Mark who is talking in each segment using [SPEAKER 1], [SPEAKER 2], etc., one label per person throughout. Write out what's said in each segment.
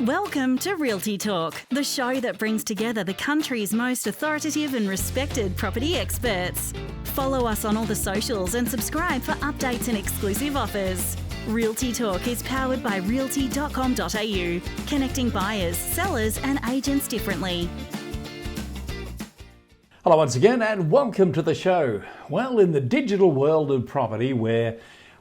[SPEAKER 1] Welcome to Realty Talk, the show that brings together the country's most authoritative and respected property experts. Follow us on all the socials and subscribe for updates and exclusive offers. Realty Talk is powered by realty.com.au, connecting buyers, sellers and agents differently.
[SPEAKER 2] Hello once again and welcome to the show. Well, in the digital world of property where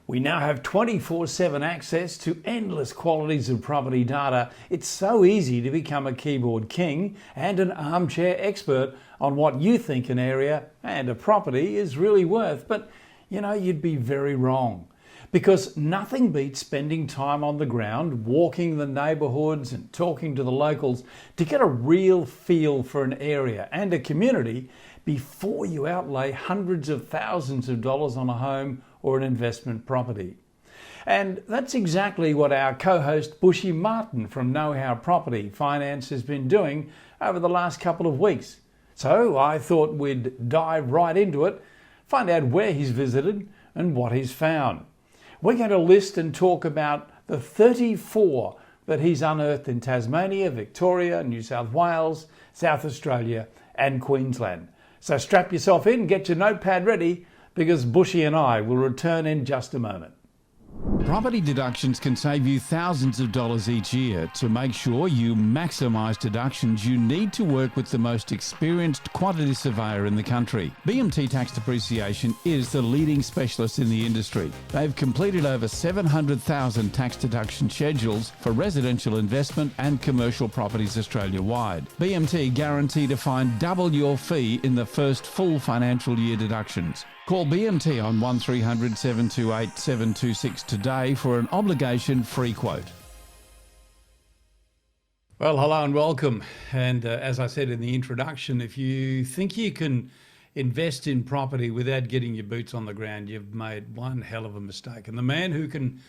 [SPEAKER 2] we now have 24/7 access to endless quantities of property data, it's so easy to become a keyboard king and an armchair expert on what you think an area and a property is really worth. But, you'd be very wrong. Because nothing beats spending time on the ground, walking the neighbourhoods and talking to the locals to get a real feel for an area and a community before you outlay hundreds of thousands of dollars on a home or an investment property. And that's exactly what our co-host Bushy Martin from Know How Property Finance has been doing over the last couple of weeks. So I thought we'd dive right into it, find out where he's visited and what he's found. We're going to list and talk about the 34 that he's unearthed in Tasmania, Victoria, New South Wales, South Australia and Queensland. So strap yourself in, get your notepad ready, because Bushy and I will return in just a moment.
[SPEAKER 3] Property deductions can save you thousands of dollars each year. To make sure you maximise deductions, you need to work with the most experienced quantity surveyor in the country. BMT Tax Depreciation is the leading specialist in the industry. They've completed over 700,000 tax deduction schedules for residential investment and commercial properties Australia-wide. BMT guarantee to find double your fee in the first full financial year deductions. Call BMT on 1300 728 726 today for an obligation-free quote.
[SPEAKER 2] Well, hello and welcome. And as I said in the introduction, if you think you can invest in property without getting your boots on the ground, you've made one hell of a mistake. And the man who can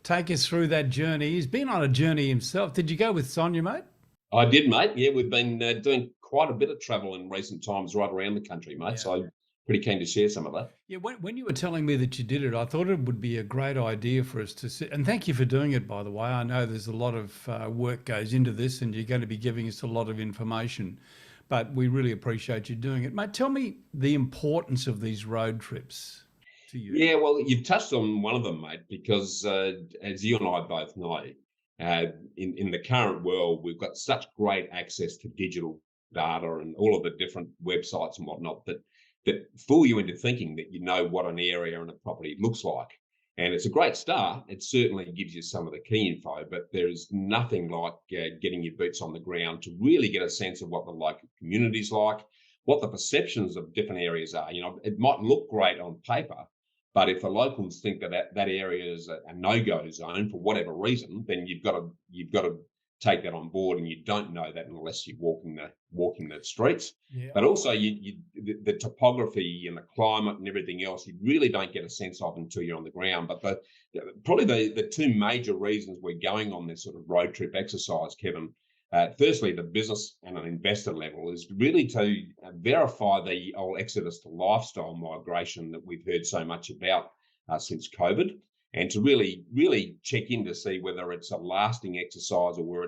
[SPEAKER 2] take us through that journey, he's been on a journey himself. Did you go with Sonia, mate?
[SPEAKER 4] I did, mate. Yeah, we've been doing quite a bit of travel in recent times right around the country, mate. Yeah. So pretty keen to share some of that.
[SPEAKER 2] Yeah, when you were telling me that you did it, I thought it would be a great idea for us to sit. And thank you for doing it, by the way. I know there's a lot of work goes into this and you're going to be giving us a lot of information, but we really appreciate you doing it. Mate, tell me the importance of these road trips to you.
[SPEAKER 4] Yeah, well, you've touched on one of them, mate, because as you and I both know, in the current world, we've got such great access to digital data and all of the different websites and whatnot that fool you into thinking that you know what an area and a property looks like. And it's a great start. It certainly gives you some of the key info, but there is nothing like getting your boots on the ground to really get a sense of what the local community's like, what the perceptions of different areas are. It might look great on paper, but if the locals think that area is a no-go zone for whatever reason, then you've got to take that on board, and you don't know that unless you're walking the streets. Yeah. But also the topography and the climate and everything else, you really don't get a sense of until you're on the ground. But probably the two major reasons we're going on this sort of road trip exercise, Kevin, firstly, the business and an investor level is really to verify the old exodus to lifestyle migration that we've heard so much about since COVID. And to really, really check in to see whether it's a lasting exercise or whether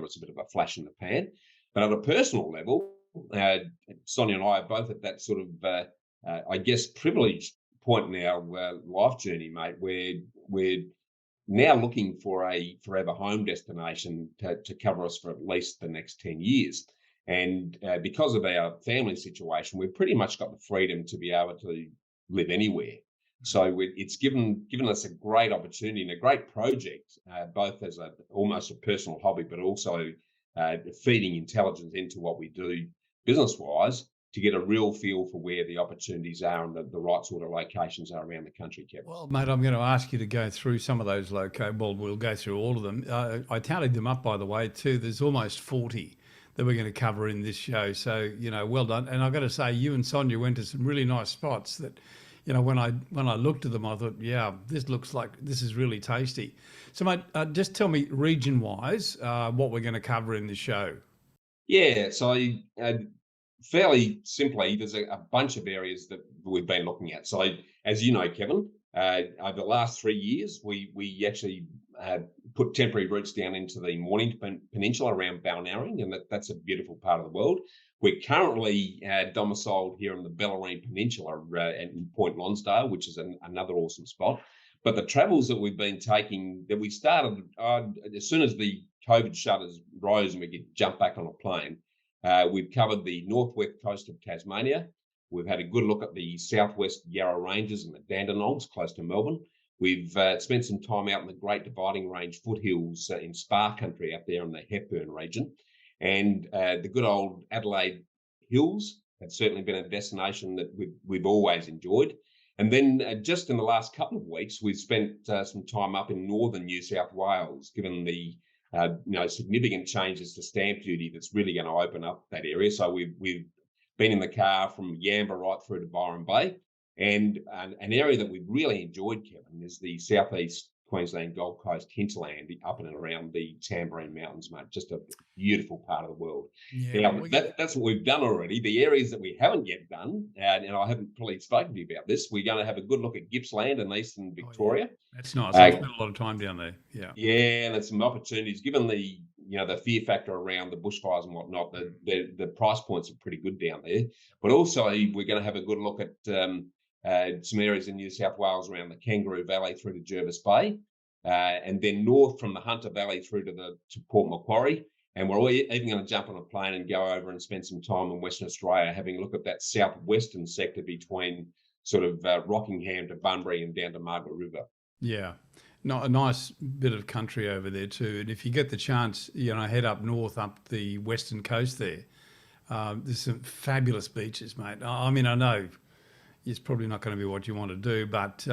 [SPEAKER 4] it's a bit of a flash in the pan. But at a personal level, Sonia and I are both at that sort of, privileged point in our life journey, mate, where we're now looking for a forever home destination to cover us for at least the next 10 years. And because of our family situation, we've pretty much got the freedom to be able to live anywhere. So it's given us a great opportunity and a great project, both as almost a personal hobby, but also feeding intelligence into what we do business-wise to get a real feel for where the opportunities are and the right sort of locations are around the country, Kevin.
[SPEAKER 2] Well, mate, I'm going to ask you to go through some of those locations. Well, we'll go through all of them. I tallied them up, by the way, too. There's almost 40 that we're going to cover in this show. So, well done. And I've got to say, you and Sonia went to some really nice spots that, when I looked at them, I thought, yeah, this looks like this is really tasty. So, mate, just tell me region-wise what we're going to cover in the show.
[SPEAKER 4] Yeah, so fairly simply, there's a bunch of areas that we've been looking at. So, as you know, Kevin, over the last 3 years, we actually put temporary roots down into the Mornington Peninsula around Balnarring, and that's a beautiful part of the world. We're currently domiciled here in the Bellarine Peninsula in Point Lonsdale, which is another awesome spot. But the travels that we've been taking, that we started as soon as the COVID shutters rose and we could jump back on a plane, we've covered the northwest coast of Tasmania. We've had a good look at the southwest Yarra Ranges and the Dandenongs close to Melbourne. We've spent some time out in the Great Dividing Range foothills in Spa country up there in the Hepburn region. And the good old Adelaide Hills have certainly been a destination that we've always enjoyed. And then just in the last couple of weeks, we've spent some time up in northern New South Wales, given the significant changes to stamp duty that's really going to open up that area. So we've been in the car from Yamba right through to Byron Bay. And an area that we've really enjoyed, Kevin, is the southeast Queensland Gold Coast hinterland up and around the Tamborine Mountains, mate. Just a beautiful part of the world.
[SPEAKER 2] Yeah,
[SPEAKER 4] now, that's what we've done already. The areas that we haven't yet done, and I haven't probably spoken to you about this, we're going to have a good look at Gippsland and eastern Victoria.
[SPEAKER 2] That's nice. I've spent a lot of time down there.
[SPEAKER 4] Yeah, and there's some opportunities given the the fear factor around the bushfires and whatnot. The price points are pretty good down there. But also, we're going to have a good look at some areas in New South Wales around the Kangaroo Valley through to Jervis Bay, and then north from the Hunter Valley through to Port Macquarie. And we're even going to jump on a plane and go over and spend some time in Western Australia, having a look at that southwestern sector between sort of Rockingham to Bunbury and down to Margaret River.
[SPEAKER 2] Yeah, a nice bit of country over there too. And if you get the chance, head up north, up the western coast there. There's some fabulous beaches, mate. I mean, I know it's probably not going to be what you want to do, but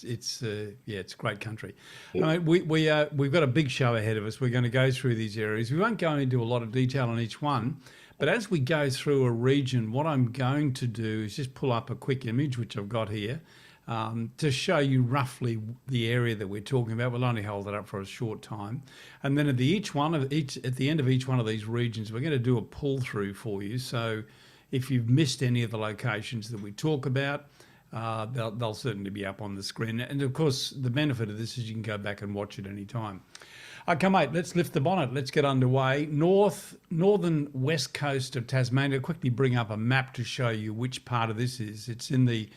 [SPEAKER 2] it's great country. Yeah. I mean, we've got a big show ahead of us. We're going to go through these areas. We won't go into a lot of detail on each one, but as we go through a region, what I'm going to do is just pull up a quick image, which I've got here, to show you roughly the area that we're talking about. We'll only hold it up for a short time, and then at the end of each one of these regions, we're going to do a pull through for you. So if you've missed any of the locations that we talk about, they'll certainly be up on the screen. And of course, the benefit of this is you can go back and watch it any time. Okay, mate, let's lift the bonnet. Let's get underway. Northern west coast of Tasmania. Quickly bring up a map to show you which part of this is. It's in the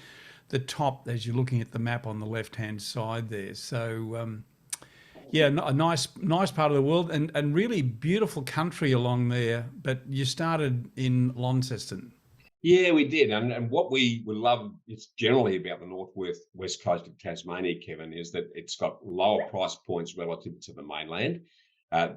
[SPEAKER 2] top as you're looking at the map on the left-hand side there. So, a nice part of the world and really beautiful country along there. But you started in Launceston.
[SPEAKER 4] Yeah, we did. And what we love is generally about the northwest coast of Tasmania, Kevin, is that it's got lower price points relative to the mainland.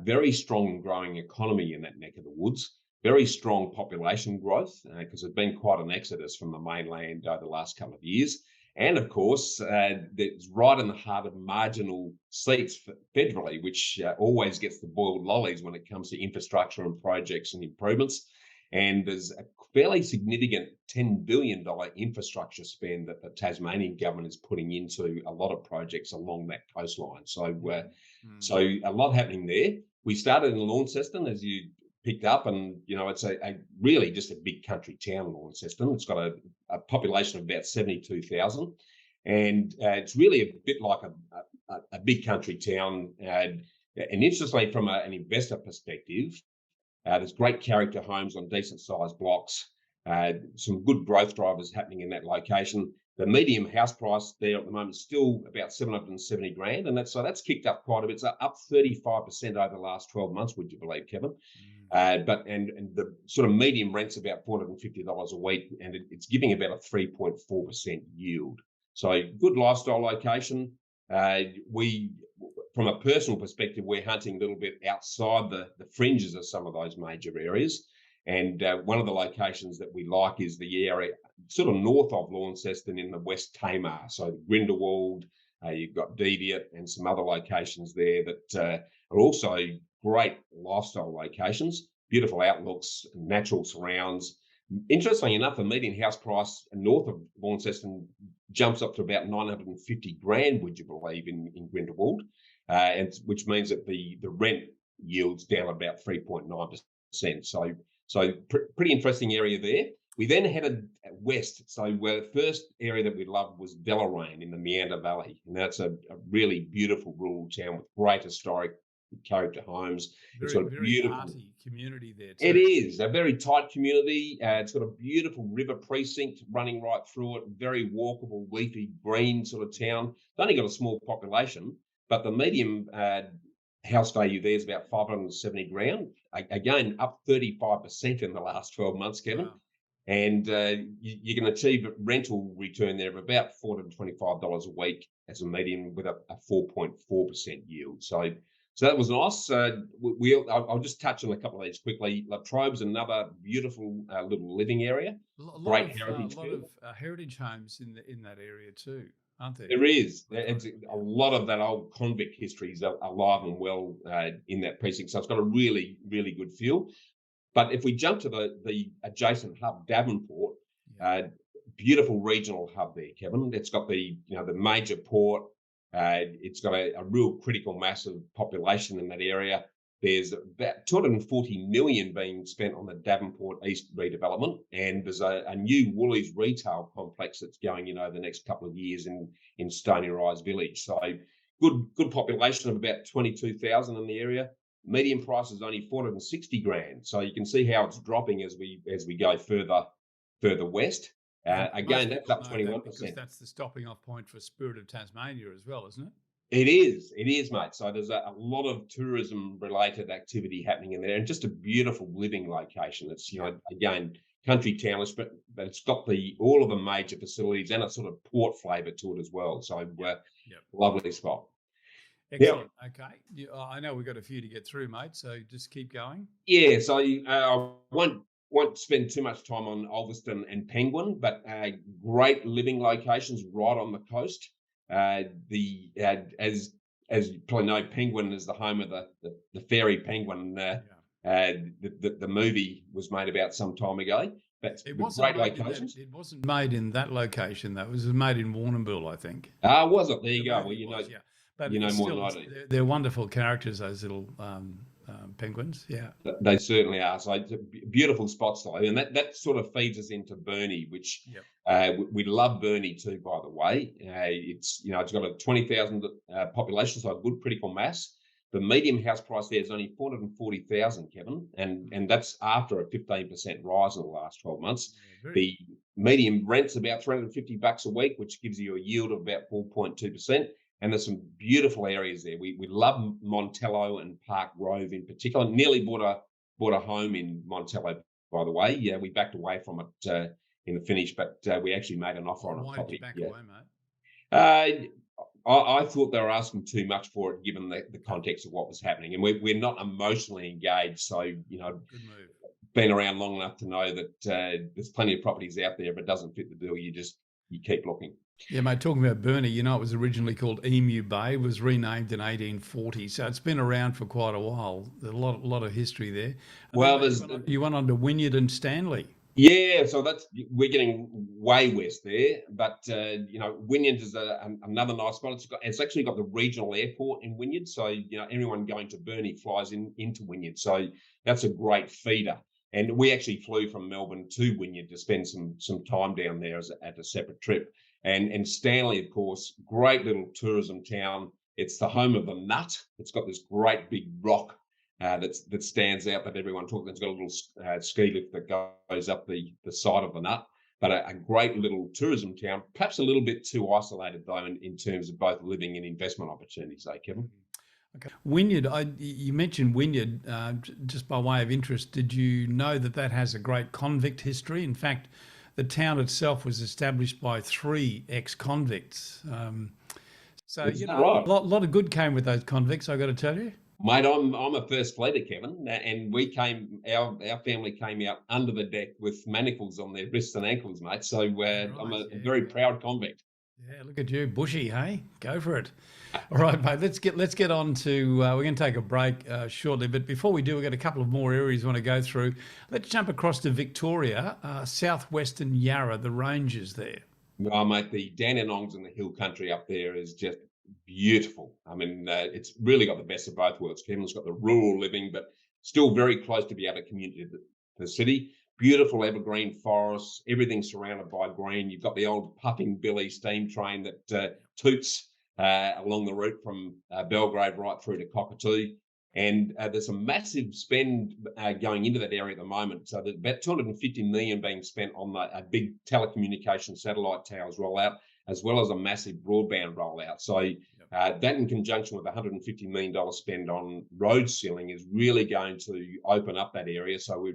[SPEAKER 4] Very strong growing economy in that neck of the woods. Very strong population growth because there's been quite an exodus from the mainland over the last couple of years. And of course, it's right in the heart of marginal seats federally, which always gets the boiled lollies when it comes to infrastructure and projects and improvements. And there's a fairly significant $10 billion infrastructure spend that the Tasmanian government is putting into a lot of projects along that coastline. So, so a lot happening there. We started in Launceston, as you picked up, and it's a really just a big country town, Launceston. It's got a population of about 72,000, and it's really a bit like a big country town. And interestingly, from an investor perspective, there's great character homes on decent sized blocks. Some good growth drivers happening in that location. The median house price there at the moment is still about 770 grand, and that's kicked up quite a bit. It's up 35% over the last 12 months. Would you believe, Kevin? But the sort of median rent's about $450 a week, and it's giving about a 3.4% yield. So good lifestyle location. From a personal perspective, we're hunting a little bit outside the fringes of some of those major areas. And one of the locations that we like is the area sort of north of Launceston in the West Tamar. So Grindelwald, you've got Deviat and some other locations there that are also great lifestyle locations, beautiful outlooks, natural surrounds. Interestingly enough, the median house price north of Launceston jumps up to about 950 grand, would you believe, in Grindelwald, and which means that the rent yields down about 3.9%. So pretty interesting area there. We then headed west. So the first area that we loved was Deloraine in the Meander Valley. And that's a really beautiful rural town with great historic character homes. It's
[SPEAKER 3] Very,
[SPEAKER 4] got a
[SPEAKER 3] very
[SPEAKER 4] beautiful...
[SPEAKER 3] arty community there
[SPEAKER 4] It
[SPEAKER 3] too.
[SPEAKER 4] is a very tight community. It's got a beautiful river precinct running right through it. Very walkable, leafy, green sort of town. It's only got a small population, but the medium house value there is about 570 grand. Again, up 35% in the last 12 months, Kevin.
[SPEAKER 3] Wow.
[SPEAKER 4] And you can achieve a rental return there of about $425 a week as a median with a 4.4% yield. So that was nice. I'll just touch on a couple of these quickly. La Trobe's another beautiful little living area. Great heritage
[SPEAKER 3] lot
[SPEAKER 4] feel.
[SPEAKER 3] of heritage homes in that area too, aren't there?
[SPEAKER 4] There is.
[SPEAKER 3] La
[SPEAKER 4] It's
[SPEAKER 3] Trobe,
[SPEAKER 4] a lot of that old convict history is alive and well in that precinct. So it's got a really, really good feel. But if we jump to the adjacent hub, Davenport,
[SPEAKER 3] yeah.
[SPEAKER 4] Beautiful regional hub there, Kevin. It's got the major port. It's got a real critical mass of population in that area. There's about 240 million being spent on the Davenport East redevelopment, and there's a new Woolies retail complex that's going in over the next couple of years in Stony Rise Village. So good population of about 22,000 in the area. Median price is only 460 grand. So you can see how it's dropping as we go further west. Again, that's up 21%.
[SPEAKER 3] Because that's the stopping off point for Spirit of Tasmania as well, isn't it?
[SPEAKER 4] It is, mate. So there's a lot of tourism-related activity happening in there, and just a beautiful living location. It's again country town, but it's got all of the major facilities and a sort of port flavour to it as well. So lovely spot.
[SPEAKER 3] Excellent. Yep. Okay. I know we've got a few to get through, mate. So just keep going.
[SPEAKER 4] Yeah. So I won't spend too much time on Ulverston and Penguin, but great living locations right on the coast. As you probably know, Penguin is the home of the fairy penguin. The movie was made about some time ago. But
[SPEAKER 3] it wasn't made in that location, though. It was made in Warrnambool, I think.
[SPEAKER 4] Was it? There you go. Well,
[SPEAKER 3] yeah. But
[SPEAKER 4] more than I do.
[SPEAKER 3] They're wonderful characters, those little penguins. Yeah,
[SPEAKER 4] they certainly are. So it's a beautiful spots though, and that sort of feeds us into Burnie, which we love Burnie too. By the way, it's got a 20,000 population, so a good critical mass. The medium house price there is only 440,000, Kevin, and that's after a 15% rise in the last 12 months. Yeah, the medium rent's about $350 a week, which gives you a yield of about 4.2%. And there's some beautiful areas there. We love Montello and Park Grove in particular. Nearly bought a home in Montello, by the way. Yeah, we backed away from it in the finish, but we actually made an offer on a property.
[SPEAKER 3] Why did you back away, mate?
[SPEAKER 4] I thought they were asking too much for it, given the context of what was happening, and we're not emotionally engaged. So
[SPEAKER 3] good move.
[SPEAKER 4] Been around long enough to know that there's plenty of properties out there. If it doesn't fit the bill, you keep looking.
[SPEAKER 3] Yeah, mate, talking about Burnie, it was originally called Emu Bay, was renamed in 1840, so it's been around for quite a while. There's a lot of history there.
[SPEAKER 4] Well,
[SPEAKER 3] you went on to Wynyard and Stanley.
[SPEAKER 4] Yeah, so we're getting way west there, but Wynyard is another nice spot. It's actually got the regional airport in Wynyard, so everyone going to Burnie flies into Wynyard, so that's a great feeder. And we actually flew from Melbourne to Wynyard to spend some time down there at a separate trip. And Stanley, of course, great little tourism town. It's the home of the nut. It's got this great big rock that stands out that everyone talks. It's got a little ski lift that goes up the side of the nut. But a great little tourism town, perhaps a little bit too isolated, though, in terms of both living and investment opportunities, Kevin.
[SPEAKER 3] Okay. Wynyard, you mentioned Wynyard just by way of interest. Did you know that has a great convict history? In fact, the town itself was established by 3 ex-convicts. So
[SPEAKER 4] right.
[SPEAKER 3] a lot of good came with those convicts, I got to tell you.
[SPEAKER 4] Mate, I'm a first fleeter, Kevin, and our family came out under the deck with manacles on their wrists and ankles, mate. So I'm a very proud convict.
[SPEAKER 3] Yeah, look at you, Bushy, hey? Go for it. All right, mate, let's get on to, we're going to take a break shortly, but before we do, we've got a couple of more areas we want to go through. Let's jump across to Victoria, southwestern Yarra, the ranges there.
[SPEAKER 4] Well, mate, the Dandenongs and the hill country up there is just beautiful. I mean, it's really got the best of both worlds. Kevin's got the rural living, but still very close to be able to commute to the city. beautiful evergreen forests, everything surrounded by green. You've got the old puffing billy steam train that toots along the route from Belgrave right through to Cockatoo. And there's a massive spend going into that area at the moment. So there's about 250 million being spent on a big telecommunication satellite towers rollout, as well as a massive broadband rollout. So that in conjunction with $150 million spend on road sealing is really going to open up that area. So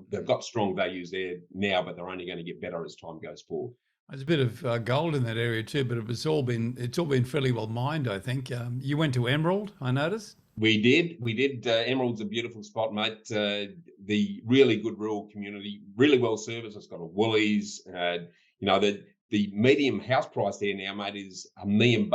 [SPEAKER 4] they've got strong values there now, but they're only going to get better as time goes forward.
[SPEAKER 3] There's a bit of gold in that area too, but it's all been fairly well mined, I think. You went to Emerald, I noticed.
[SPEAKER 4] We did. Emerald's a beautiful spot, mate. The really good rural community, really well serviced. It's got a Woolies. The medium house price there now, mate, is $1 million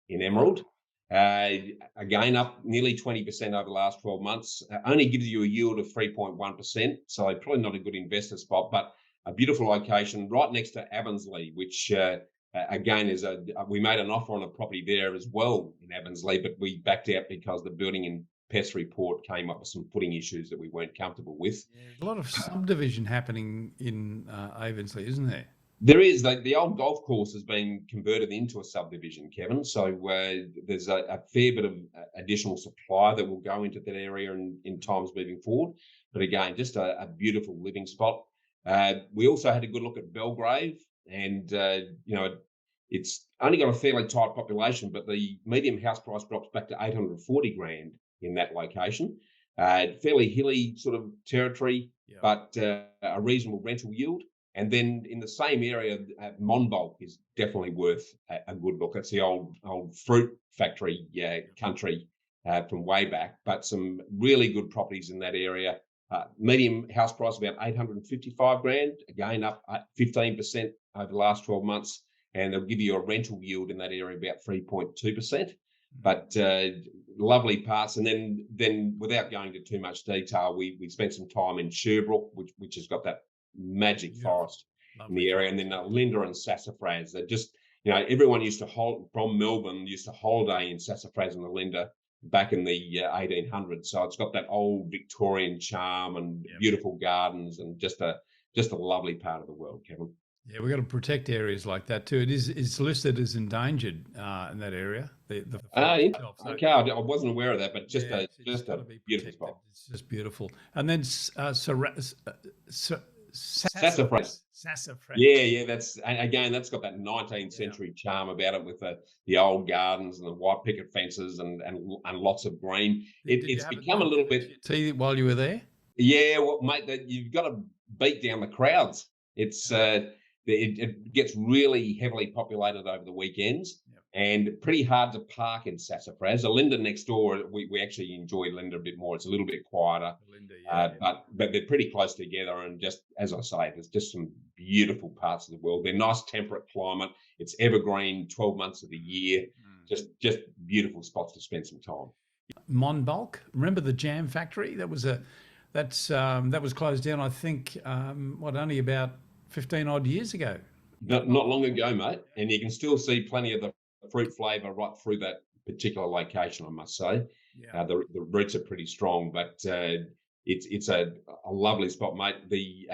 [SPEAKER 4] in Emerald. Again, up nearly 20% over the last 12 months. Only gives you a yield of 3.1%. So probably not a good investor spot, but a beautiful location right next to Abbotsleigh, which again we made an offer on a property there as well in Abbotsleigh, but we backed out because the building and pest report came up with some footing issues that we weren't comfortable with.
[SPEAKER 3] Yeah, there's a lot of subdivision happening in Abbotsleigh, isn't there?
[SPEAKER 4] There is. The old golf course has been converted into a subdivision, Kevin. So there's a fair bit of additional supply that will go into that area in times moving forward. But again, just a beautiful living spot. We also had a good look at Belgrave, and it's only got a fairly tight population, but the medium house price drops back to 840 grand in that location. Fairly hilly sort of territory, but a reasonable rental yield. And then in the same area, Monbulk is definitely worth a good look. It's the old fruit factory country from way back, but some really good properties in that area. Medium house price about 855 grand, again up 15% over the last 12 months, and they'll give you a rental yield in that area about 3.2%. But lovely parts. And then without going into too much detail, we spent some time in Sherbrooke, which has got that magic forest in the area, and then Linda and Sassafras. They're just, everyone from Melbourne used to holiday in Sassafras and the Linda back in the 1800s. So it's got that old Victorian charm and beautiful gardens, and just a lovely part of the world, Kevin.
[SPEAKER 3] Yeah, we've got to protect areas like that too. It's listed as endangered in that area.
[SPEAKER 4] Okay, I wasn't aware of that, but just a beautiful spot.
[SPEAKER 3] It's just beautiful. And then
[SPEAKER 4] Sassafras. Yeah, that's got that 19th century charm about it, with the old gardens and the white picket fences and lots of green. It's become a little bit.
[SPEAKER 3] Tea while you were there?
[SPEAKER 4] Yeah, well, mate, you've got to beat down the crowds. It's it gets really heavily populated over the weekends, and pretty hard to park in Sassafras. Linda next door, we actually enjoy Linda a bit more. It's a little bit quieter, but they're pretty close together. And just as I say, there's just some beautiful parts of the world. They're nice temperate climate. It's evergreen 12 months of the year. Just beautiful spots to spend some time.
[SPEAKER 3] Monbulk, remember the jam factory? That was closed down, I think, only about 15 odd years ago.
[SPEAKER 4] Not long ago, mate. And you can still see plenty of the fruit flavour right through that particular location, I must say. The roots are pretty strong, but it's a lovely spot, mate. The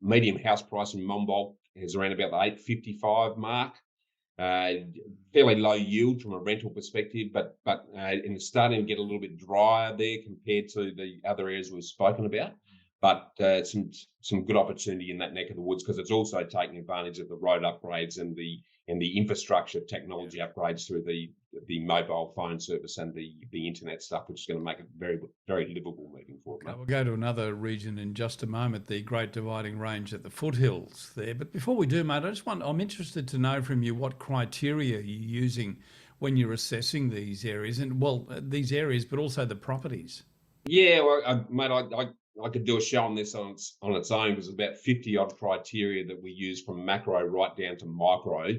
[SPEAKER 4] medium house price in Monbulk is around about the 855 mark. Fairly low yield from a rental perspective, but it's starting to get a little bit drier there compared to the other areas we've spoken about. But some good opportunity in that neck of the woods, because it's also taking advantage of the road upgrades and the infrastructure technology upgrades through the mobile phone service and the internet stuff, which is going to make it very, very livable moving forward.
[SPEAKER 3] Okay, we'll go to another region in just a moment, the Great Dividing Range at the foothills there. But before we do, mate, I'm interested to know from you what criteria you're using when you're assessing these areas, but also the properties. Yeah,
[SPEAKER 4] well, mate, I could do a show on this on its own, because there's about 50 odd criteria that we use from macro right down to micro.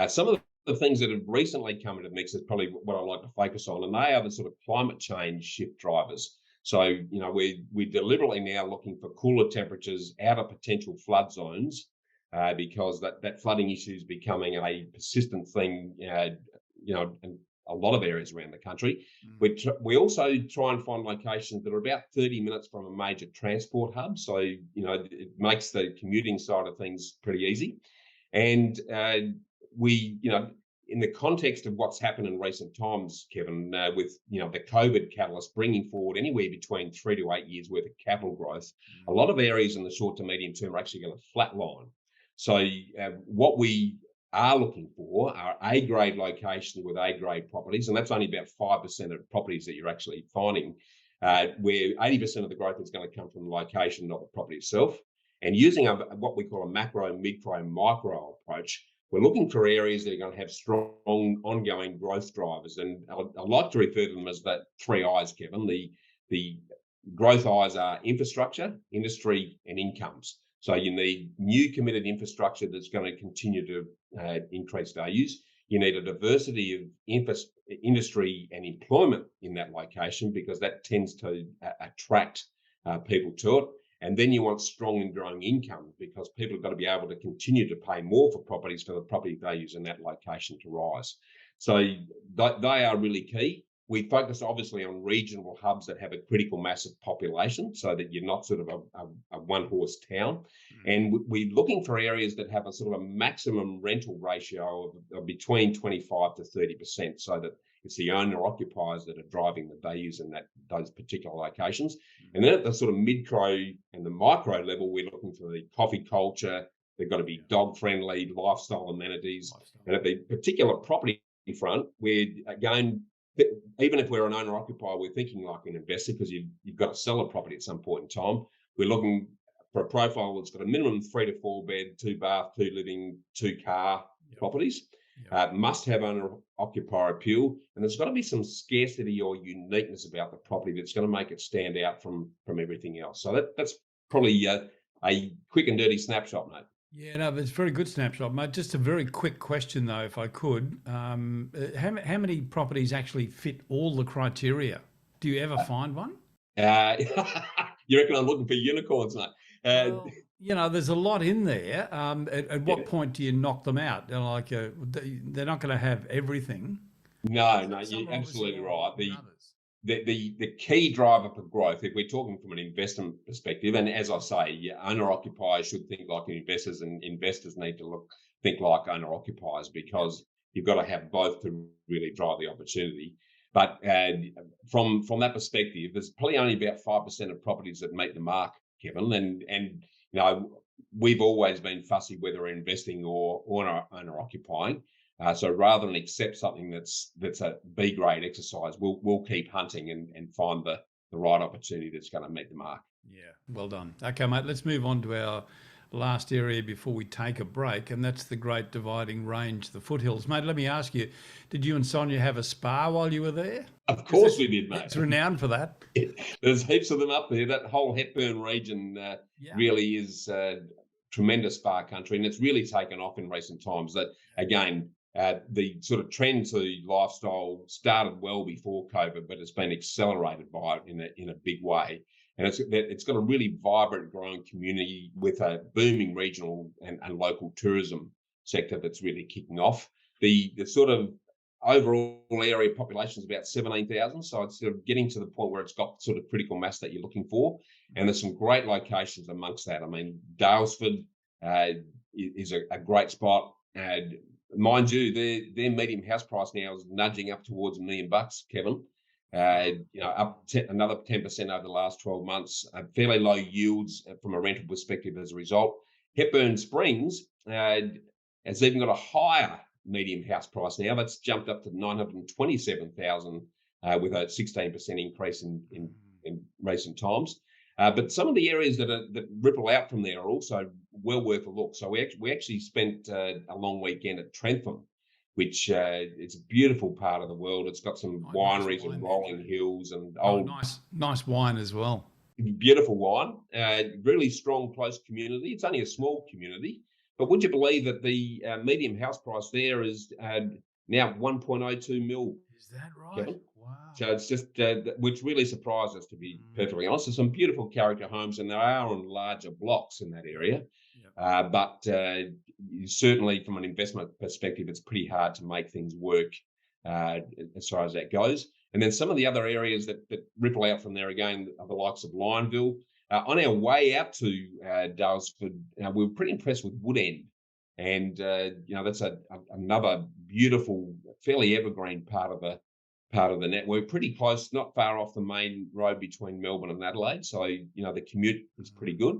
[SPEAKER 4] Some of the things that have recently come into the mix is probably what I like to focus on, and they are the sort of climate change shift drivers. So, we're deliberately now looking for cooler temperatures out of potential flood zones, because that flooding issue is becoming a persistent thing, and a lot of areas around the country. We also try and find locations that are about 30 minutes from a major transport hub. So, it makes the commuting side of things pretty easy. And in the context of what's happened in recent times, Kevin, with the COVID catalyst bringing forward anywhere between 3 to 8 years worth of capital growth, a lot of areas in the short to medium term are actually going to flatline. So what we are looking for are A-grade locations with A-grade properties, and that's only about 5% of properties that you're actually finding, where 80% of the growth is going to come from the location, not the property itself. And using what we call a macro, micro, micro approach, we're looking for areas that are going to have strong ongoing growth drivers. And I like to refer to them as that 3 I's, Kevin. The growth I's are infrastructure, industry, and incomes. So you need new committed infrastructure that's going to continue to increase values. You need a diversity of industry and employment in that location, because that tends to attract people to it. And then you want strong and growing income, because people have got to be able to continue to pay more for properties for the property values in that location to rise. So they are really key. We focus obviously on regional hubs that have a critical mass of population, so that you're not sort of a one-horse town. And we're looking for areas that have a sort of a maximum rental ratio of between 25 to 30%, so that it's the owner-occupiers that are driving the values in those particular locations. And then at the sort of micro and the micro level, we're looking for the coffee culture. They've got to be dog-friendly, lifestyle amenities. And at the particular property front, we're, again, even if we're an owner-occupier, we're thinking like an investor, because you've got to sell a property at some point in time. We're looking for a profile that's got a minimum 3 to 4 bed, 2 bath, 2 living, 2 car properties. Must have owner-occupier appeal, and there's got to be some scarcity or uniqueness about the property that's going to make it stand out from everything else. So that's probably a quick and dirty snapshot, mate.
[SPEAKER 3] Yeah, no, it's a very good snapshot, mate. Just a very quick question, though, if I could. How many properties actually fit all the criteria? Do you ever find one?
[SPEAKER 4] You reckon I'm looking for unicorns, mate?
[SPEAKER 3] Well, there's a lot in there. At what point do you knock them out? They're not going to have everything.
[SPEAKER 4] No, you're absolutely right. The key driver for growth, if we're talking from an investment perspective, and as I say, owner-occupiers should think like investors, and investors need to think like owner-occupiers, because you've got to have both to really drive the opportunity. But from that perspective, there's probably only about 5% of properties that meet the mark, Kevin. And we've always been fussy whether we're investing or owner-occupying. So rather than accept something that's a B grade exercise, we'll keep hunting and find the right opportunity that's going to meet the mark.
[SPEAKER 3] Yeah, well done. Okay, mate, let's move on to our last area before we take a break, and that's the Great Dividing Range, the foothills. Mate, let me ask you, did you and Sonia have a spa while you were there?
[SPEAKER 4] Of course we did, mate.
[SPEAKER 3] It's renowned for that.
[SPEAKER 4] There's heaps of them up there. That whole Hepburn region really is tremendous spa country, and it's really taken off in recent times. That, again, the sort of trend to lifestyle started well before COVID, but it's been accelerated by it in a big way. And it's got a really vibrant, growing community with a booming regional and local tourism sector that's really kicking off. The sort of overall area population is about 17,000, so it's sort of getting to the point where it's got sort of critical mass that you're looking for. And there's some great locations amongst that. I mean, Dalesford is a great spot. Mind you, their median house price now is nudging up towards $1 million, Kevin. Up another 10% over the last 12 months. Fairly low yields from a rental perspective as a result. Hepburn Springs has even got a higher median house price now. That's jumped up to $927,000 with a 16% increase in recent times. But some of the areas that ripple out from there are also well worth a look. So we actually spent a long weekend at Trentham, which it's a beautiful part of the world. It's got some wineries and rolling hills and
[SPEAKER 3] nice wine as well.
[SPEAKER 4] Beautiful wine, really strong, close community. It's only a small community, but would you believe that the median house price there is now 1.02 mil?
[SPEAKER 3] Is that right?
[SPEAKER 4] Kevin?
[SPEAKER 3] Wow.
[SPEAKER 4] So it's just, which really surprised us, to be perfectly honest. There's some beautiful character homes, and there are on larger blocks in that area. But certainly from an investment perspective, it's pretty hard to make things work as far as that goes. And then some of the other areas that ripple out from there again are the likes of Lionville. On our way out to Dalesford, we were pretty impressed with Woodend. And, that's another beautiful, fairly evergreen part of the network, pretty close, not far off the main road between Melbourne and Adelaide. So, the commute is pretty good.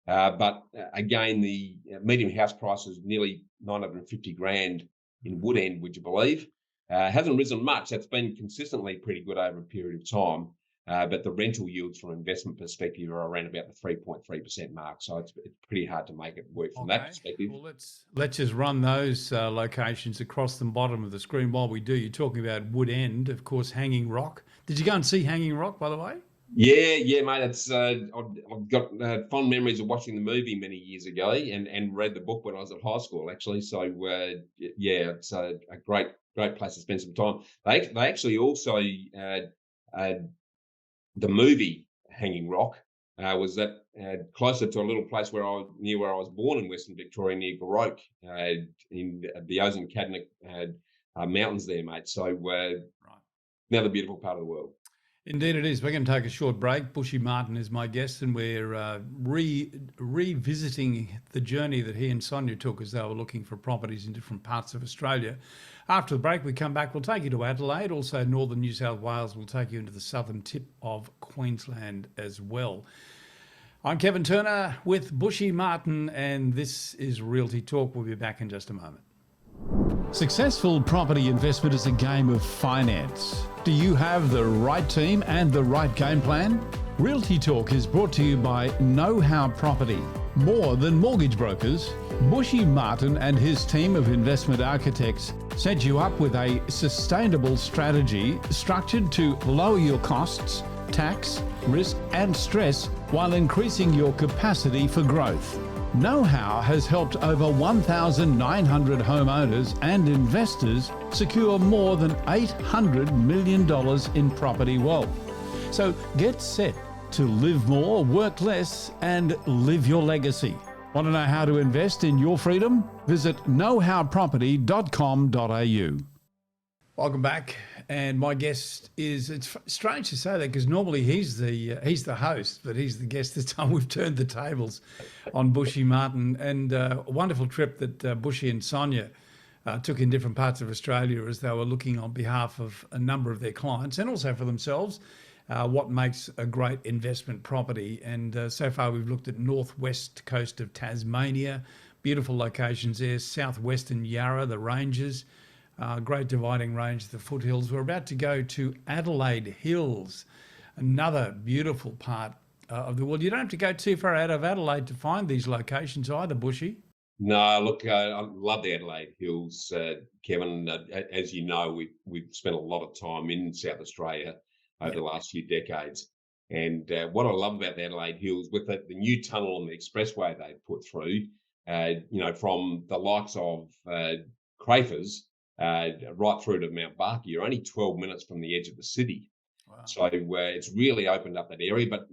[SPEAKER 4] But again, the median house price is nearly 950 grand in Woodend, would you believe? Hasn't risen much. That's been consistently pretty good over a period of time. But the rental yields from an investment perspective are around about the 3.3% mark. So it's pretty hard to make it work from that perspective.
[SPEAKER 2] Well, let's just run those locations across the bottom of the screen while we do. You're talking about Woodend, of course, Hanging Rock. Did you go and see Hanging Rock, by the way?
[SPEAKER 4] Yeah, mate. It's I've got fond memories of watching the movie many years ago, and read the book when I was at high school, actually. So it's a great place to spend some time. They actually also the movie Hanging Rock was that closer to a little place where I was born in Western Victoria, near Goroke, in the Ozen-Cadnick mountains there, mate. So another beautiful part of the world.
[SPEAKER 2] Indeed it is. We're going to take a short break. Bushy Martin is my guest, and we're revisiting the journey that he and Sonia took as they were looking for properties in different parts of Australia. After the break, we come back. We'll take you to Adelaide, also northern New South Wales. We'll take you into the southern tip of Queensland as well. I'm Kevin Turner with Bushy Martin, and this is Realty Talk. We'll be back in just a moment.
[SPEAKER 3] Successful property investment is a game of finance. Do you have the right team and the right game plan? Realty Talk is brought to you by Know How Property. More than mortgage brokers, Bushy Martin and his team of investment architects set you up with a sustainable strategy structured to lower your costs, tax, risk and stress while increasing your capacity for growth. Know How has helped over 1,900 homeowners and investors secure more than $800 million in property wealth. So get set to live more, work less, and live your legacy. Want to know how to invest in your freedom? Visit knowhowproperty.com.au.
[SPEAKER 2] Welcome back, and my guest is, it's strange to say that because normally he's the host, but he's the guest this time. We've turned the tables on Bushy Martin, and a wonderful trip that Bushy and Sonia took in different parts of Australia as they were looking on behalf of a number of their clients and also for themselves what makes a great investment property. And so far we've looked at northwest coast of Tasmania, beautiful locations there, southwestern Yarra, the ranges, Great Dividing Range, the foothills. We're about to go to Adelaide Hills, another beautiful part of the world. You don't have to go too far out of Adelaide to find these locations either, Bushy.
[SPEAKER 4] No, look, I love the Adelaide Hills, Kevin. As you know, we've spent a lot of time in South Australia over the last few decades. And what I love about the Adelaide Hills, with the new tunnel and the expressway they put through, from the likes of Crafers right through to Mount Barker, you're only 12 minutes from the edge of the city. Wow. So it's really opened up that area. But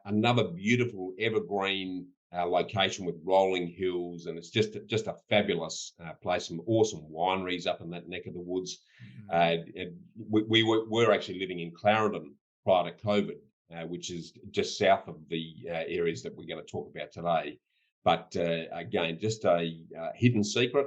[SPEAKER 4] another beautiful evergreen location with rolling hills, and it's just a fabulous place. Some awesome wineries up in that neck of the woods. And we were actually living in Clarendon prior to COVID, which is just south of the areas that we're going to talk about today. But again, just a hidden secret.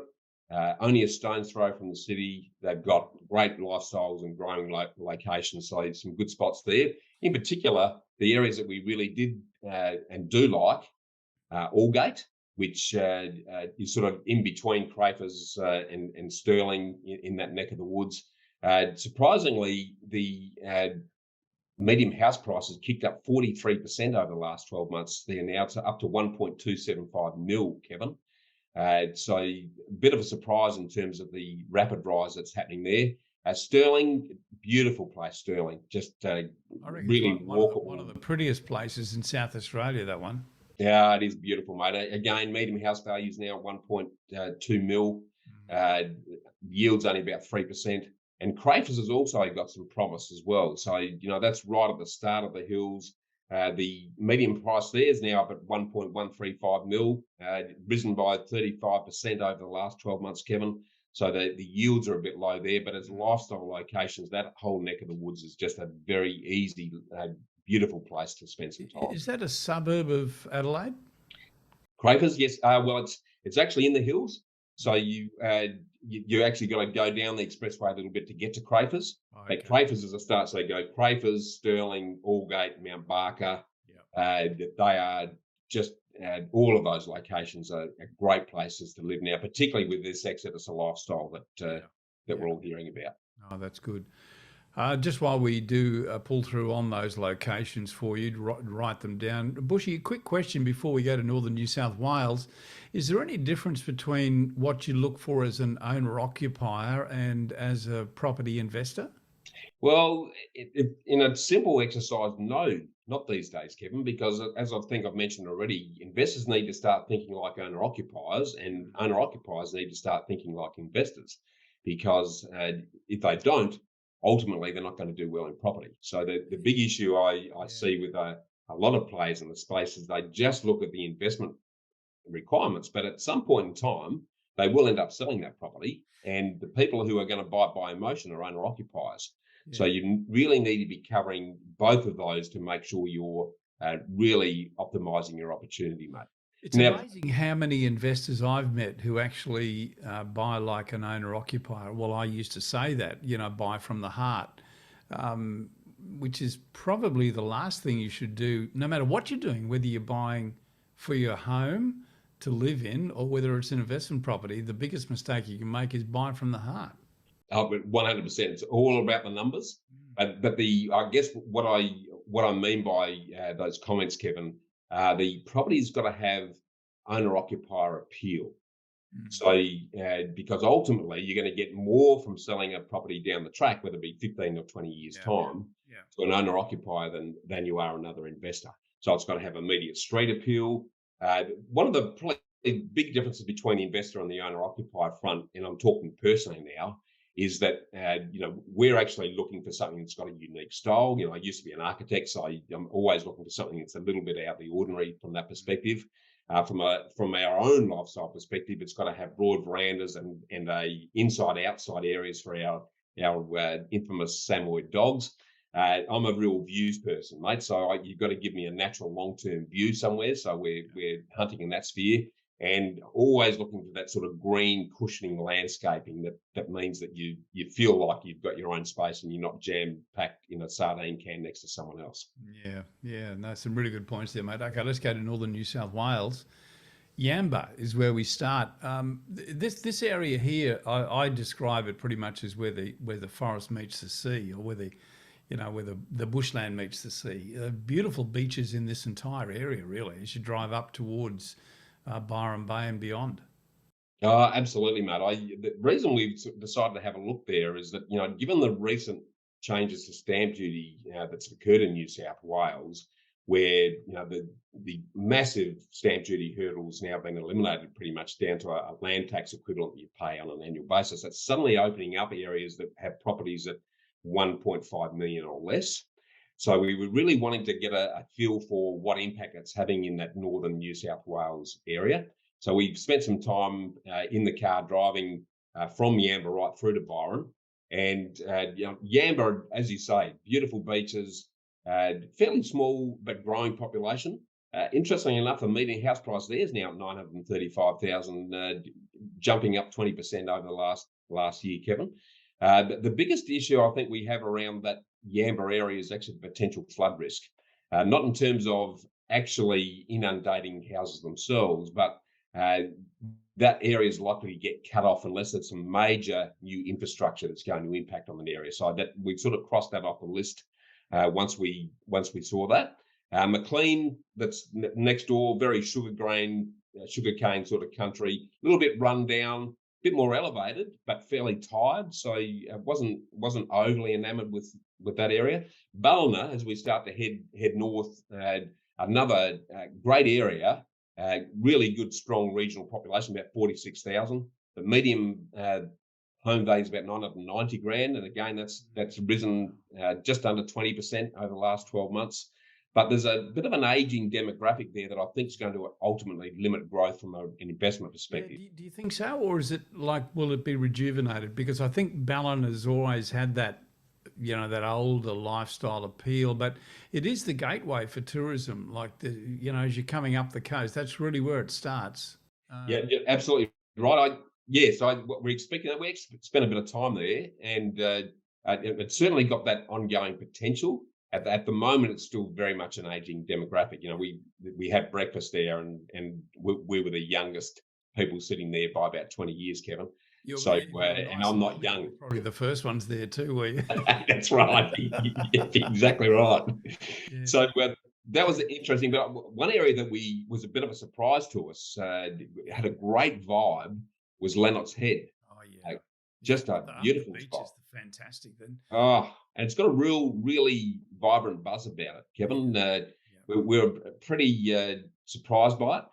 [SPEAKER 4] Only a stone's throw from the city. They've got great lifestyles and growing locations, so some good spots there. In particular, the areas that we really did and do like, Aldgate, which is sort of in between Crafers and Stirling in that neck of the woods. Surprisingly, the medium house prices kicked up 43% over the last 12 months. They're now up to 1.275 mil, Kevin. So a bit of a surprise in terms of the rapid rise that's happening there. Stirling, beautiful place, Stirling. Just really walkable.
[SPEAKER 2] One of the prettiest places in South Australia, that one.
[SPEAKER 4] Yeah, it is beautiful, mate. Again, medium house values now 1.2 mil. Yields only about 3%. And Crafers has also got some promise as well. So, that's right at the start of the hills. The median price there is now up at 1.135 mil, risen by 35% over the last 12 months, Kevin. So the yields are a bit low there, but as lifestyle locations, that whole neck of the woods is just a very easy, beautiful place to spend some time.
[SPEAKER 2] Is that a suburb of Adelaide?
[SPEAKER 4] Crapers, yes. Well, it's actually in the hills. So you actually got to go down the expressway a little bit to get to Crapers.
[SPEAKER 2] Okay.
[SPEAKER 4] But Crapers is a start. So go Crapers, Stirling, Aldgate, Mount Barker. They are just all of those locations are great places to live now, particularly with this exodus of lifestyle that we're all hearing about.
[SPEAKER 2] Oh, that's good. Just while we do pull through on those locations for you, to write them down. Bushy, a quick question before we go to northern New South Wales. Is there any difference between what you look for as an owner-occupier and as a property investor?
[SPEAKER 4] Well, in a simple exercise, no, not these days, Kevin, because as I think I've mentioned already, investors need to start thinking like owner-occupiers, and owner-occupiers need to start thinking like investors, because if they don't, ultimately they're not going to do well in property. So the big issue I see with a lot of players in the space is they just look at the investment requirements, but at some point in time, they will end up selling that property, and the people who are going to buy it by emotion are owner-occupiers. So you really need to be covering both of those to make sure you're really optimizing your opportunity, mate.
[SPEAKER 2] It's amazing how many investors I've met who actually buy like an owner-occupier. Well, I used to say that, buy from the heart, which is probably the last thing you should do, no matter what you're doing, whether you're buying for your home to live in or whether it's an investment property. The biggest mistake you can make is buy from the heart.
[SPEAKER 4] 100%. It's all about the numbers. But I guess what I mean by those comments, Kevin, the property's got to have owner-occupier appeal. So because ultimately you're going to get more from selling a property down the track, whether it be 15 or 20 years time, to an owner-occupier than you are another investor. So it's got to have immediate street appeal. One of the probably big differences between the investor and the owner-occupier front, and I'm talking personally now, is that we're actually looking for something that's got a unique style. I used to be an architect, so I'm always looking for something that's a little bit out of the ordinary from that perspective. From our own lifestyle perspective, it's got to have broad verandas and a inside-outside areas for our infamous Samoyed dogs. I'm a real views person, mate. So you've got to give me a natural long-term view somewhere. So we're hunting in that sphere, and always looking for that sort of green cushioning landscaping that means that you feel like you've got your own space and you're not jam-packed in a sardine can next to someone else.
[SPEAKER 2] Yeah. No, some really good points there, mate. Okay, let's go to northern New South Wales. Yamba is where we start. This area here, I describe it pretty much as where the forest meets the sea, or where the bushland meets the sea. Beautiful beaches in this entire area, really, as you drive up towards Byron Bay and beyond.
[SPEAKER 4] Absolutely, mate. The reason we've decided to have a look there is that, given the recent changes to stamp duty that's occurred in New South Wales, where the massive stamp duty hurdles now been eliminated pretty much down to a land tax equivalent that you pay on an annual basis, that's suddenly opening up areas that have properties at 1.5 million or less. So we were really wanting to get a feel for what impact it's having in that northern New South Wales area. So we've spent some time in the car driving from Yamba right through to Byron. And Yamba, as you say, beautiful beaches, fairly small but growing population. Interestingly enough, the median house price there is now at $935,000, jumping up 20% over the last year, Kevin. The biggest issue I think we have around that Yamba area is actually the potential flood risk, not in terms of actually inundating houses themselves, but that area is likely to get cut off unless there's some major new infrastructure that's going to impact on the area. So that we sort of crossed that off the list once we saw that. Maclean, that's next door, very sugarcane sort of country, a little bit run down, bit more elevated, but fairly tired. So I wasn't overly enamored with that area. Ballina, as we start to head north, another great area, really good, strong regional population, about 46,000. The medium home value is about 990 grand, and again, that's risen just under 20% over the last 12 months. But there's a bit of an aging demographic there that I think is going to ultimately limit growth from an investment
[SPEAKER 2] Yeah,
[SPEAKER 4] perspective.
[SPEAKER 2] do you think so, or is it like, will it be rejuvenated? Because I think Ballon has always had that, that older lifestyle appeal, but it is the gateway for tourism. Like as you're coming up the coast, that's really where it starts.
[SPEAKER 4] Yeah, yeah, absolutely right. Yes, we're expecting that. Spent a bit of time there, and it's certainly got that ongoing potential. At the moment, it's still very much an aging demographic. We had breakfast there, and we were the youngest people sitting there by about 20 years, Kevin. So,
[SPEAKER 2] You were
[SPEAKER 4] and
[SPEAKER 2] nice
[SPEAKER 4] I'm
[SPEAKER 2] and
[SPEAKER 4] not
[SPEAKER 2] early. You
[SPEAKER 4] young.
[SPEAKER 2] were probably the first ones there too, were you?
[SPEAKER 4] That's right. Exactly right.
[SPEAKER 2] Yeah,
[SPEAKER 4] So that was interesting. But one area that was a bit of a surprise to us, had a great vibe, was Lennox Head.
[SPEAKER 2] oh
[SPEAKER 4] Uh,
[SPEAKER 2] yeah, yeah.
[SPEAKER 4] just a
[SPEAKER 2] The
[SPEAKER 4] beautiful
[SPEAKER 2] beach
[SPEAKER 4] spot.
[SPEAKER 2] is fantastic. Then
[SPEAKER 4] Oh, and it's got a really vibrant buzz about it, Kevin.
[SPEAKER 2] yeah,
[SPEAKER 4] We were pretty surprised by it,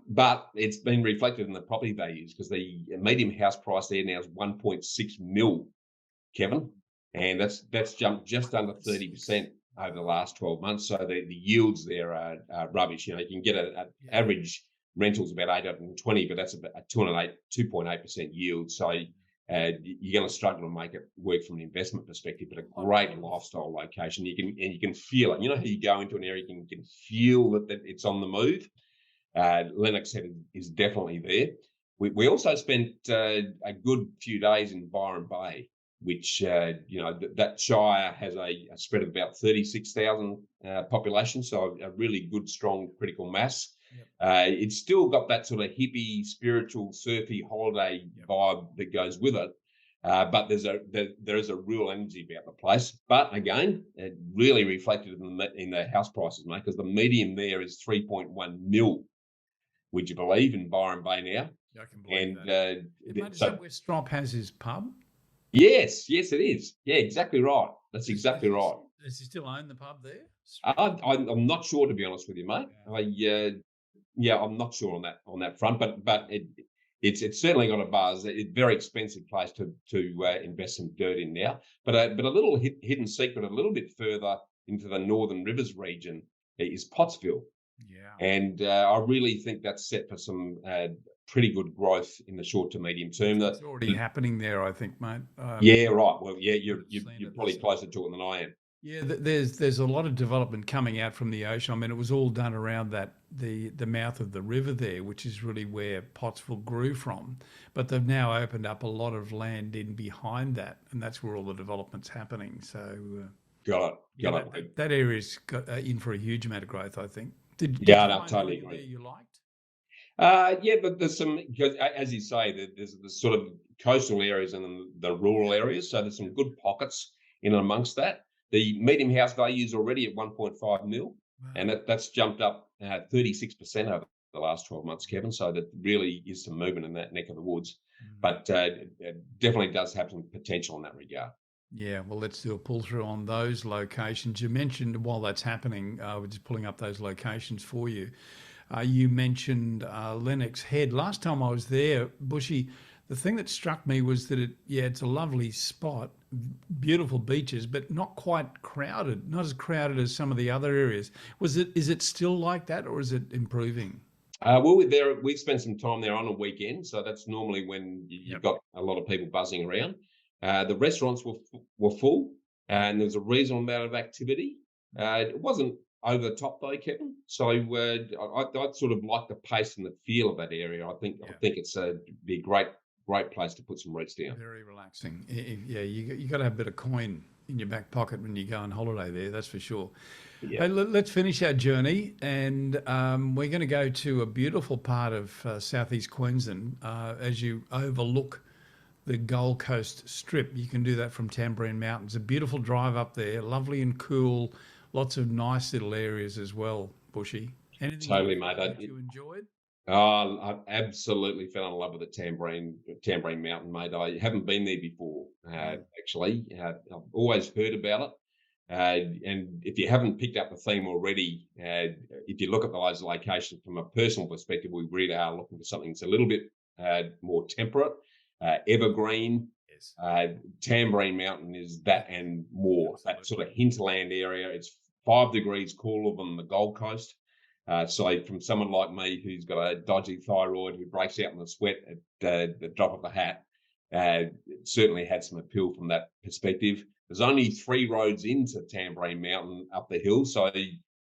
[SPEAKER 4] but it's been reflected in the property values because the median house price there now is 1.6 mil, Kevin, and that's jumped just under 30% over the last 12 months. So the yields there are rubbish. You can get an
[SPEAKER 2] yeah.
[SPEAKER 4] average rentals about 820, but that's about a 2.8% yield. So you're going to struggle to make it work from an investment perspective. But a great lifestyle location. You can feel it. You know how you go into an area, you can feel that it's on the move. Lennox Head is definitely there. We also spent a good few days in Byron Bay, which that shire has a spread of about 36,000 population, so a really good, strong critical mass.
[SPEAKER 2] Yep.
[SPEAKER 4] It's still got that sort of hippie, spiritual, surfy holiday vibe that goes with it. But there is a real energy about the place. But again, it really reflected in the house prices, mate, because the median there is 3.1 mil. Would you believe, in Byron Bay now?
[SPEAKER 2] I can believe
[SPEAKER 4] And
[SPEAKER 2] that. Mate, is that where Strop has his pub?
[SPEAKER 4] yes, it is. Yeah, exactly right. That's exactly right.
[SPEAKER 2] Does he still own the pub there?
[SPEAKER 4] I'm not sure, to be honest with you, mate. I'm not sure on that front, but it's certainly got a buzz. It's a very expensive place to invest some dirt in now. But a little hidden secret, a little bit further into the Northern Rivers region, is Pottsville.
[SPEAKER 2] Yeah.
[SPEAKER 4] And I really think that's set for some pretty good growth in the short to medium term.
[SPEAKER 2] It's already happening there, I think, mate.
[SPEAKER 4] Yeah, right. Well, yeah, you're
[SPEAKER 2] it
[SPEAKER 4] probably
[SPEAKER 2] this
[SPEAKER 4] closer to it than I am.
[SPEAKER 2] Yeah, there's a lot of development coming out from the ocean. I mean, it was all done around the mouth of the river there, which is really where Pottsville grew from. But they've now opened up a lot of land in behind that, and that's where all the development's happening. So
[SPEAKER 4] Got it.
[SPEAKER 2] that area's got in for a huge amount of growth, I think. Did
[SPEAKER 4] Yeah,
[SPEAKER 2] you
[SPEAKER 4] I
[SPEAKER 2] find
[SPEAKER 4] totally
[SPEAKER 2] anything there
[SPEAKER 4] agree.
[SPEAKER 2] you liked?
[SPEAKER 4] Yeah, but there's some, because as you say, there's the sort of coastal areas and then the rural areas. So there's some good pockets in and amongst that. The medium house value is already at 1.5 mil,
[SPEAKER 2] Wow.
[SPEAKER 4] and that's jumped up 36% over the last 12 months, Kevin. So that really is some movement in that neck of the woods. But it definitely does have some potential in that regard.
[SPEAKER 2] Yeah, well, let's do a pull through on those locations. You mentioned while that's happening, we're just pulling up those locations for you. You mentioned Lennox Head. Last time I was there, Bushy, the thing that struck me was that it's a lovely spot, beautiful beaches, but not quite crowded, not as crowded as some of the other areas. Is it still like that, or is it improving?
[SPEAKER 4] Well, we spent some time there on a weekend, so that's normally when you've got a lot of people buzzing around. The restaurants were full, and there was a reasonable amount of activity. It wasn't over the top though, Kevin. So I sort of like the pace and the feel of that area. I think it's be a great place to put some roots down.
[SPEAKER 2] Very relaxing. Yeah, you got to have a bit of coin in your back pocket when you go on holiday there. That's for sure.
[SPEAKER 4] Yeah.
[SPEAKER 2] Hey, let's finish our journey, and we're going to go to a beautiful part of southeast Queensland as you overlook the Gold Coast Strip. You can do that from Tamborine Mountains. A beautiful drive up there, lovely and cool. Lots of nice little areas as well, Bushy. Anything
[SPEAKER 4] Totally, mate.
[SPEAKER 2] you enjoyed?
[SPEAKER 4] I absolutely fell in love with the Tamborine Mountain, mate. I haven't been there before, actually. I've always heard about it. And if you haven't picked up the theme already, if you look at those locations from a personal perspective, we really are looking for something that's a little bit more temperate, evergreen.
[SPEAKER 2] Yes.
[SPEAKER 4] Tamborine Mountain is that and more. Absolutely. That sort of hinterland area. It's 5 degrees cooler than the Gold Coast. So from someone like me who's got a dodgy thyroid who breaks out in the sweat at the drop of a hat, it certainly had some appeal from that perspective. There's only 3 roads into Tamborine Mountain up the hill, so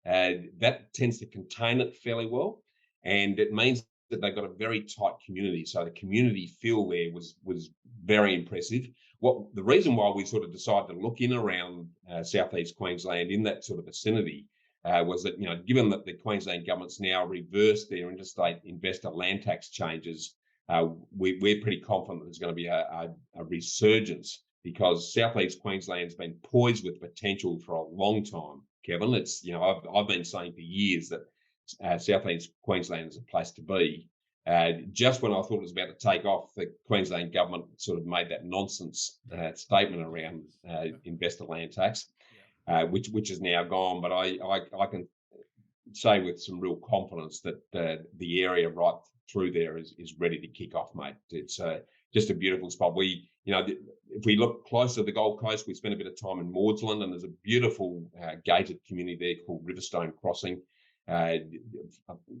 [SPEAKER 4] that tends to contain it fairly well, and it means that they've got a very tight community. So the community feel there was very impressive. The reason why we sort of decided to look in around southeast Queensland in that sort of vicinity was that, given that the Queensland government's now reversed their interstate investor land tax changes, we're pretty confident that there's going to be a resurgence, because southeast Queensland's been poised with potential for a long time, Kevin. It's, I've been saying for years that southeast Queensland is a place to be. Just when I thought it was about to take off, the Queensland government sort of made that nonsense statement around investor land tax, which is now gone. But I can say with some real confidence that the area right through there is ready to kick off, mate. It's just a beautiful spot. If we look close to the Gold Coast, we spent a bit of time in Maudslin, and there's a beautiful gated community there called Riverstone Crossing.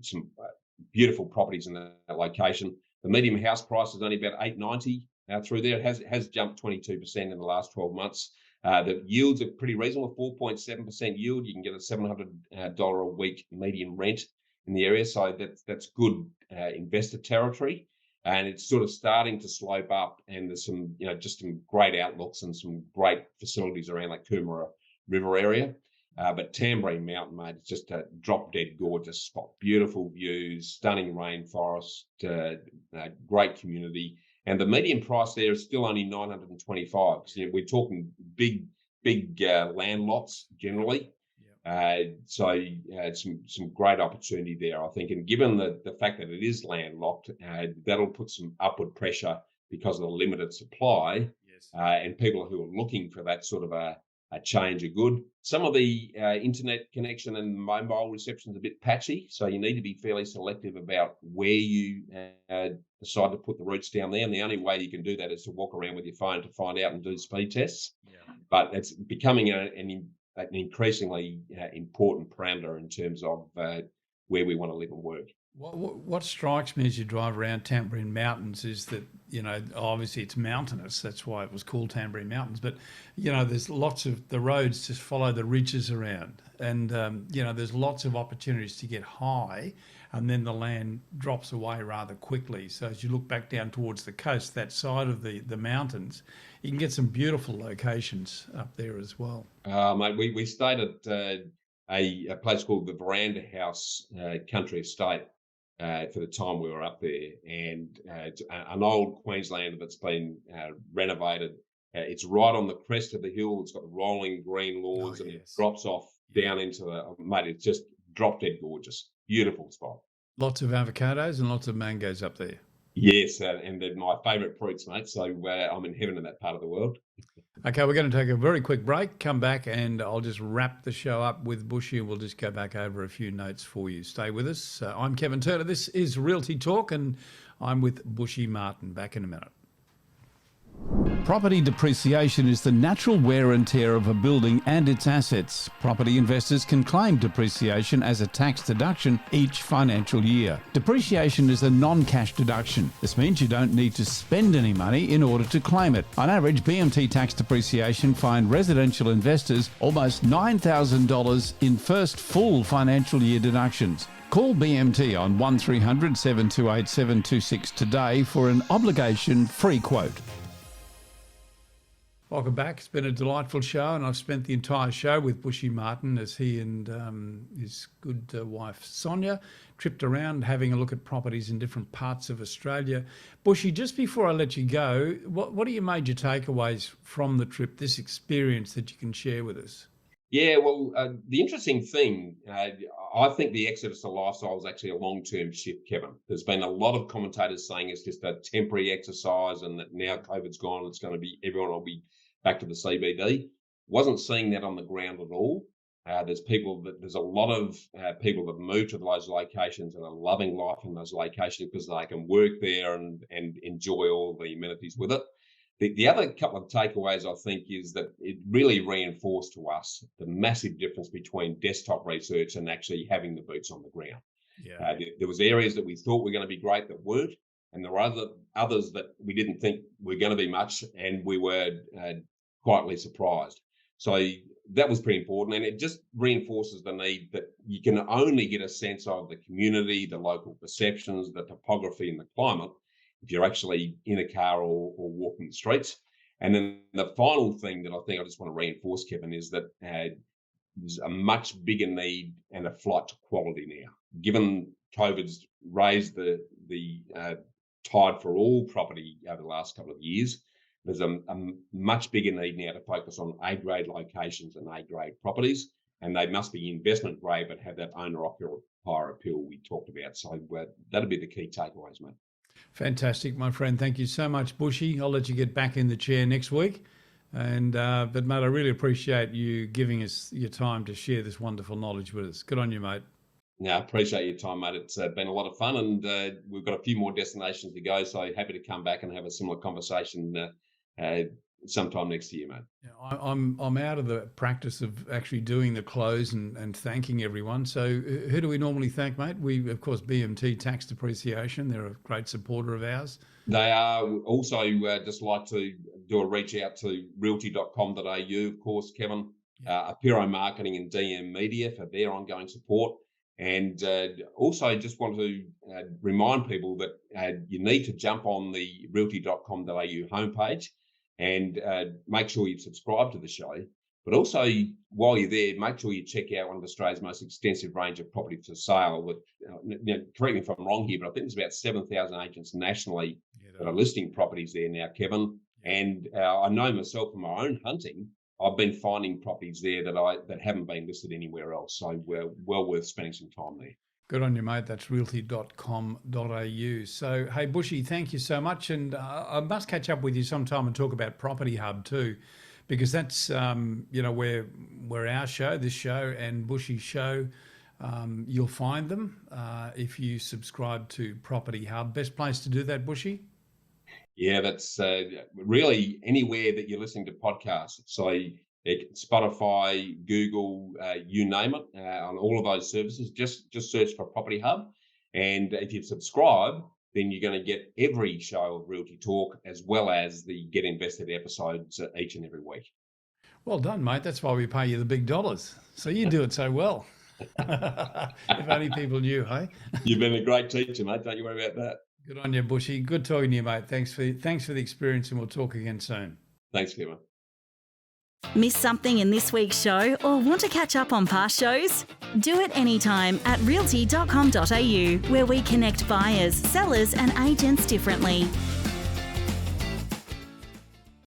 [SPEAKER 4] Some beautiful properties in that location. The medium house price is only about $890 through there. It has jumped 22% in the last 12 months. The yields are pretty reasonable, 4.7% yield. You can get a $700 a week median rent in the area, so that's good investor territory. And it's sort of starting to slope up, and there's some, just some great outlooks and some great facilities around like Coomera River area. But Tamborine Mountain, mate, it's just a drop-dead gorgeous spot. Beautiful views, stunning rainforest, great community. And the median price there is still only $925. Because, we're talking big land lots generally. So some great opportunity there, I think. And given the fact that it is landlocked, that'll put some upward pressure because of the limited supply. Yes. And people who are looking for that sort of a change are good. Some of the internet connection and mobile reception is a bit patchy, so you need to be fairly selective about where you decide to put the roots down there. And the only way you can do that is to walk around with your phone to find out and do speed tests. Yeah. But it's becoming an increasingly important parameter in terms of where we want to live and work.
[SPEAKER 2] What strikes me as you drive around Tamborine Mountains is that, obviously it's mountainous. That's why it was called Tamborine Mountains. But, there's lots of the roads just follow the ridges around. And, there's lots of opportunities to get high, and then the land drops away rather quickly. So as you look back down towards the coast, that side of the mountains, you can get some beautiful locations up there as well.
[SPEAKER 4] Mate, we stayed at a place called the Veranda House Country Estate for the time we were up there, and it's an old Queenslander that's been renovated. It's right on the crest of the hill. It's got rolling green lawns, and it drops off down into mate, it's just drop dead gorgeous. Beautiful spot.
[SPEAKER 2] Lots of avocados and lots of mangoes up there.
[SPEAKER 4] Yes, and they're my favourite fruits, mate. So I'm in heaven in that part of the world.
[SPEAKER 2] Okay, we're going to take a very quick break, come back, and I'll just wrap the show up with Bushy, and we'll just go back over a few notes for you. Stay with us. I'm Kevin Turner. This is Realty Talk, and I'm with Bushy Martin. Back in a minute.
[SPEAKER 3] Property depreciation is the natural wear and tear of a building and its assets. Property investors can claim depreciation as a tax deduction each financial year. Depreciation is a non-cash deduction. This means you don't need to spend any money in order to claim it. On average, BMT tax depreciation fined residential investors almost $9,000 in first full financial year deductions. Call BMT on 1300 728 726 today for an obligation-free quote.
[SPEAKER 2] Welcome back. It's been a delightful show, and I've spent the entire show with Bushy Martin as he and his good wife Sonia tripped around having a look at properties in different parts of Australia. Bushy, just before I let you go, what are your major takeaways from the trip, this experience that you can share with us?
[SPEAKER 4] Yeah, well, the interesting thing, I think the exodus to lifestyle is actually a long-term shift, Kevin. There's been a lot of commentators saying it's just a temporary exercise and that now COVID's gone, it's going to be, everyone will be back to the CBD. Wasn't seeing that on the ground at all. There's a lot of people that moved to those locations and are loving life in those locations because they can work there and enjoy all the amenities with it. The other couple of takeaways, I think, is that it really reinforced to us the massive difference between desktop research and actually having the boots on the ground.
[SPEAKER 2] Yeah.
[SPEAKER 4] There was areas that we thought were going to be great that weren't, and there were others that we didn't think were going to be much, and we were quietly surprised. So that was pretty important, and it just reinforces the need that you can only get a sense of the community, the local perceptions, the topography, and the climate if you're actually in a car or walking the streets. And then the final thing that I think I just want to reinforce, Kevin, is that there's a much bigger need and a flight to quality now. Given COVID's raised the tide for all property over the last couple of years, there's a much bigger need now to focus on A-grade locations and A-grade properties, and they must be investment grade but have that owner-occupier appeal we talked about. So that'll be the key takeaways, mate.
[SPEAKER 2] Fantastic, my friend. Thank you so much, Bushy. I'll let you get back in the chair next week. But mate, I really appreciate you giving us your time to share this wonderful knowledge with us. Good on you, mate.
[SPEAKER 4] Yeah, I appreciate your time, mate. It's been a lot of fun, and we've got a few more destinations to go. So happy to come back and have a similar conversation sometime next year, mate.
[SPEAKER 2] Yeah, I'm out of the practice of actually doing the close and thanking everyone. So who do we normally thank, mate? We, of course, BMT Tax Depreciation. They're a great supporter of ours.
[SPEAKER 4] They are. Also, just like to do a reach out to realty.com.au, of course, Kevin, Apiro Marketing and DM Media for their ongoing support. And also just want to remind people that you need to jump on the realty.com.au homepage and make sure you subscribe to the show. But also, while you're there, make sure you check out one of Australia's most extensive range of property for sale. With, correct me if I'm wrong here, but I think there's about 7,000 agents nationally that are listing properties there now, Kevin. And I know myself from my own hunting, I've been finding properties there that haven't been listed anywhere else. So we're well worth spending some time there.
[SPEAKER 2] Good on you, mate. That's realty.com.au. So, hey, Bushy, thank you so much. And I must catch up with you sometime and talk about Property Hub too, because that's, where our show, this show and Bushy's show, you'll find them if you subscribe to Property Hub. Best place to do that, Bushy?
[SPEAKER 4] Yeah, that's really anywhere that you're listening to podcasts. So Spotify, Google, you name it, on all of those services, just search for Property Hub. And if you subscribe, then you're going to get every show of Realty Talk as well as the Get Invested episodes each and every week.
[SPEAKER 2] Well done, mate. That's why we pay you the big dollars. So you do it so well. If only people knew, hey?
[SPEAKER 4] You've been a great teacher, mate. Don't you worry about that.
[SPEAKER 2] Good on you, Bushy. Good talking to you, mate. Thanks for the experience, and we'll talk again soon.
[SPEAKER 4] Thanks, Kevin.
[SPEAKER 1] Miss something in this week's show or want to catch up on past shows? Do it anytime at realty.com.au, where we connect buyers, sellers and agents differently.